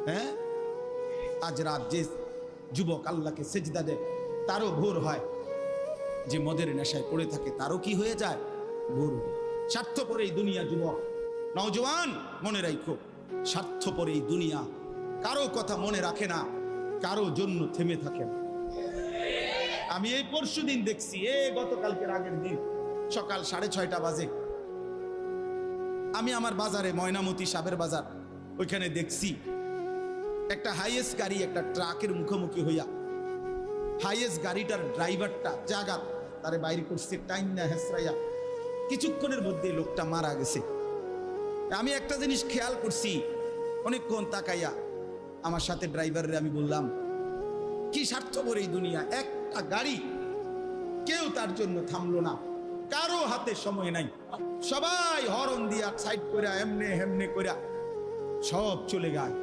হ্যাঁ, আজ রাত যে যুবক আল্লাহকে সেজদা দেয় তারও ভোর হয়, যে মদের নেশায় পড়ে থাকে তারও কি হয়ে যায়, ভোর। স্বার্থপর এই দুনিয়া যুবক, নওজওয়ান মনে রাখো, স্বার্থপর এই দুনিয়া কারো কথা মনে রাখে না, কারো জন্য থেমে থাকে না। আমি এই পরশুদিন দেখছি, গতকালকের আগের দিন সকাল 6:30 বাজে আমি আমার বাজারে, ময়নামতি সাবের বাজার, ওইখানে দেখছি একটা হাইয়েস্ট গাড়ি একটা ট্রাকের মুখোমুখি হইয়া, হাইয়েস্ট গাড়িটার ড্রাইভারটা জায়গা তারে বাইরে করছে টাইম না হেসরাইয়া, কিছুক্ষণের মধ্যে লোকটা মারা গেছে। আমি একটা জিনিস খেয়াল করছি, অনেকক্ষণ তাকাইয়া আমার সাথে ড্রাইভারের আমি বললাম, কি স্বার্থপর এই দুনিয়া, একটা গাড়ি কেউ তার জন্য থামলো না, কারো হাতে সময় নাই, সবাই হরন দিয়া সাইড করে এমনে হেমনে করে সব চলে যায়।